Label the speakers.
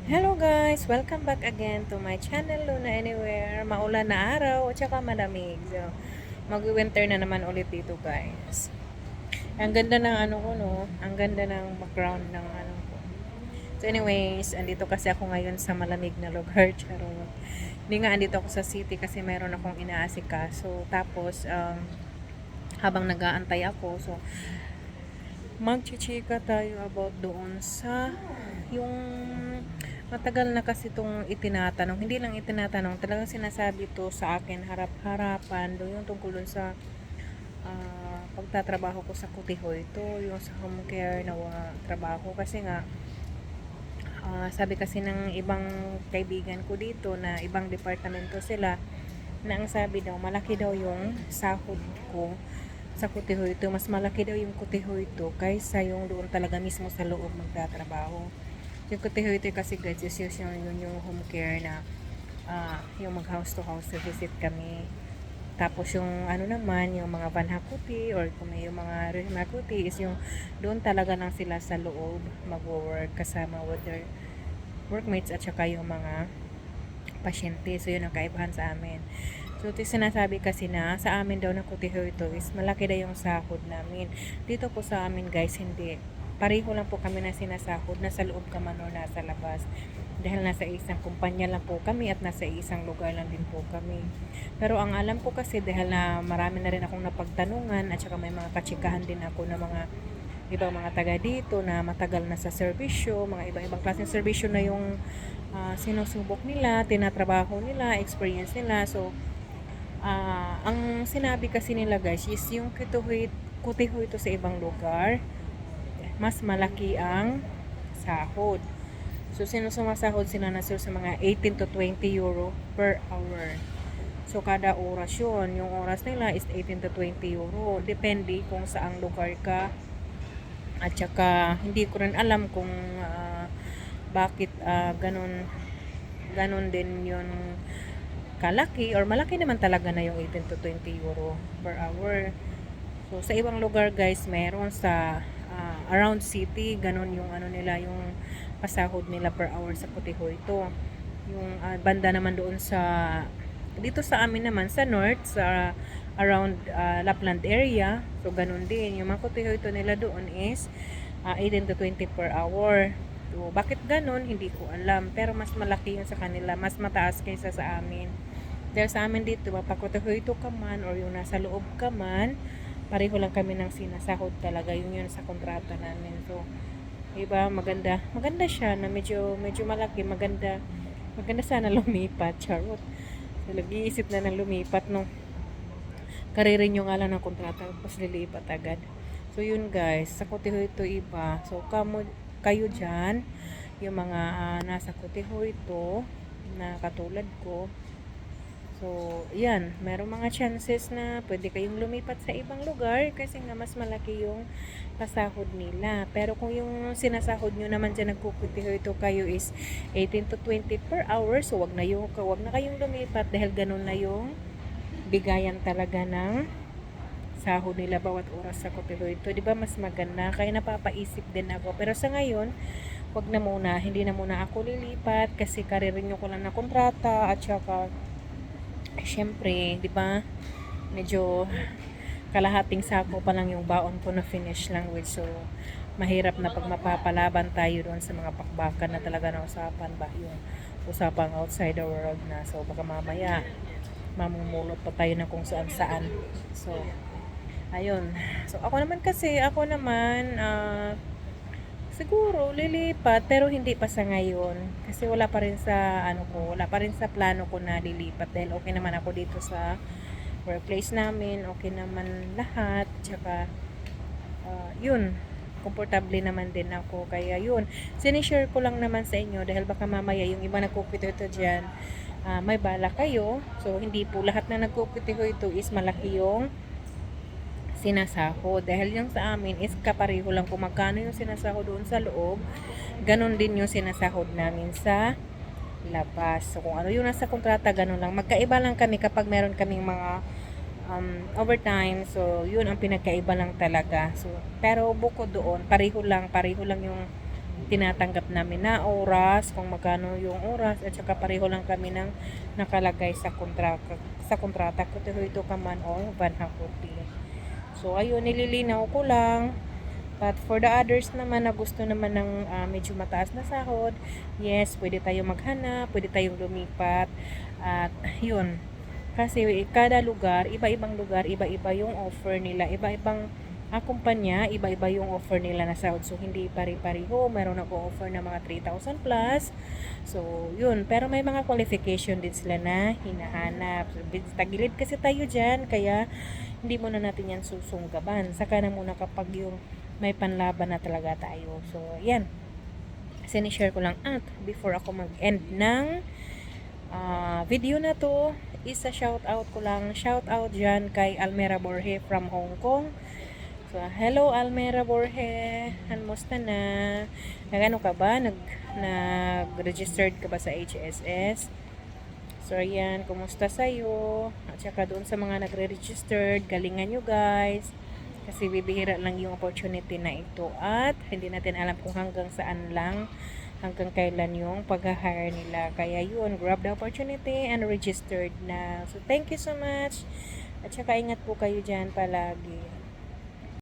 Speaker 1: Hello guys! Welcome back again to my channel, Luna Anywhere. Maulan na araw at saka malamig. So, mag-winter na naman ulit dito guys. Ang ganda ng ano ko no, ang ganda ng background ng ano ko. So anyways, andito kasi ako ngayon sa malamig na lugar. Charot. Hindi nga andito ako sa city kasi mayroon akong inaasikaso. Tapos, habang nag-aantay ako, so magchichika tayo about doon sa yung matagal na kasi itong itinatanong, hindi lang itinatanong, talagang sinasabi to sa akin harap-harapan doon yung tungkol dun sa pagtatrabaho ko sa Kutihoy, ito yung sa home care na trabaho kasi nga sabi kasi ng ibang kaibigan ko dito na ibang departamento sila na ang sabi daw malaki daw yung sahod ko sa Kutihoy ito, mas malaki daw yung Kutihoy ito kaysa yung doon talaga mismo sa loob magtatrabaho. Yung Kutihoy ito kasi guys is yung home care na yung mag house to house visit kami. Tapos yung ano naman, yung mga Vanhakuti or kung may yung mga Rimakuti is yung doon talaga lang sila sa loob mag-work kasama with their workmates at saka yung mga pasyente. So yun ang kaibahan sa amin. So, ito sinasabi kasi na sa amin daw na Kutihoy ito is malaki daw yung sahod namin. Dito po sa amin guys, hindi. Pareho lang po kami na sinasahod, nasa loob ka man o nasa labas. Dahil nasa isang kumpanya lang po kami at nasa isang lugar lang din po kami. Pero ang alam ko kasi dahil na marami na rin akong napagtanungan at saka may mga katsikahan din ako na mga ibang mga taga dito na matagal na sa serbisyo, mga ibang-ibang klaseng serbisyo na yung sinusubok nila, tinatrabaho nila, experience nila. So, ang sinabi kasi nila guys is yung Kutihoy ito sa ibang lugar, mas malaki ang sahod. So, sinusumasahod sila na sa mga 18 to 20 euro per hour. So, kada oras yun. Yung oras nila is 18 to 20 euro. Depende kung saang lugar ka. At saka, hindi ko rin alam kung bakit ganun din yun kalaki or malaki naman talaga na yung 18 to 20 euro per hour. So sa ibang lugar guys, meron sa around city, ganun yung ano nila, yung pasahod nila per hour sa Kutihoy ito. Yung banda naman doon sa dito sa amin naman sa north, sa around Lapland area, so ganun din yung mga Kutihoy ito nila doon is 18 to 20 per hour. So, bakit ganun? Hindi ko alam. Pero mas malaki yun sa kanila. Mas mataas kaysa sa amin. Dahil sa amin dito, mapakutuhoy ka man or yung nasa loob ka man, pareho lang kami ng sinasahod talaga. Yun sa kontrata namin. So, iba, maganda. Maganda siya na medyo malaki. Maganda. Maganda sana lumipat. Charot. So, nag-iisip na ng lumipat no. Karirin yung nga lang ng kontrata. Tapos lilipat agad. So, yun guys. Sa Kutihoy ito iba. So, kayo dyan, yung mga nasa Kutihoy ito, na katulad ko, so, yan, merong mga chances na pwede kayong lumipat sa ibang lugar kasi nga mas malaki yung pasahod nila. Pero kung yung sinasahod nyo naman dyan nagkukutiho ito kayo is 18 to 20 per hour, so wag na kayong lumipat dahil ganun na yung bigayan talaga ng sahod nila bawat oras sa kutiho ito. Diba mas maganda? Kaya napapaisip din ako. Pero sa ngayon, wag na muna, hindi na muna ako lilipat kasi karirin ko lang na kontrata at saka syempre, di ba, medyo kalahating sako pa lang yung baon ko na finish language. So, mahirap na pag mapapalaban tayo doon sa mga pakbakan na talaga na usapan ba, yung usapang outside the world na. So, baka mamaya, mamumulot pa tayo na kung saan saan. So, ayun. So, ako naman, siguro lilipat pero hindi pa sa ngayon kasi wala pa rin sa wala pa rin sa plano ko na lilipat dahil okay naman ako dito sa workplace namin, okay naman lahat, tsaka yun, komportable naman din ako, kaya yun, sinishare ko lang naman sa inyo dahil baka mamaya yung iba nagkukitiho ito dyan, may bala kayo, so hindi po lahat na nagkukitiho ito is malaki yung sinasahod. Dahil yung sa amin is kapareho lang kung magkano yung sinasahod doon sa loob, ganun din yung sinasahod namin sa labas. So kung ano yung nasa kontrata, ganun lang. Magkaiba lang kami kapag meron kaming mga overtime. So yun ang pinagkaiba lang talaga. So pero bukod doon, pareho lang yung tinatanggap namin na oras, kung magkano yung oras, at saka pareho lang kami ng nakalagay sa kontrata ko ito ka man o van hakuti. So ayun, nililinaw ko lang. But for the others naman na gusto naman ng medyo mataas na sahod, yes, pwede tayo maghanap, pwede tayong lumipat. At yun, kasi kada lugar, iba-ibang lugar, iba-iba yung offer nila, iba-ibang kumpanya, iba-iba yung offer nila na sahod. So, hindi pari-pariho. Meron nag-offer na mga 3,000 plus. So, yun. Pero may mga qualification din sila na hinahanap. So, tagilid kasi tayo dyan, kaya hindi muna natin yan susunggaban. Saka na muna kapag yung may panlaban na talaga tayo. So, yan. Sinishare ko lang. At before ako mag-end ng video na to, isa shout out ko lang. Shout out dyan kay Almera Borge from Hong Kong. So, hello Almera Borge. Musta na? Nagano ka ba? Nag-registered ka ba sa HSS? So, ayan. Kumusta sa'yo? At saka doon sa mga nagre-registered, galingan nyo guys. Kasi bibihira lang yung opportunity na ito. At hindi natin alam kung hanggang saan lang, hanggang kailan yung pag-hire nila. Kaya yun, grab the opportunity and registered na. So, thank you so much. At saka ingat po kayo dyan palagi.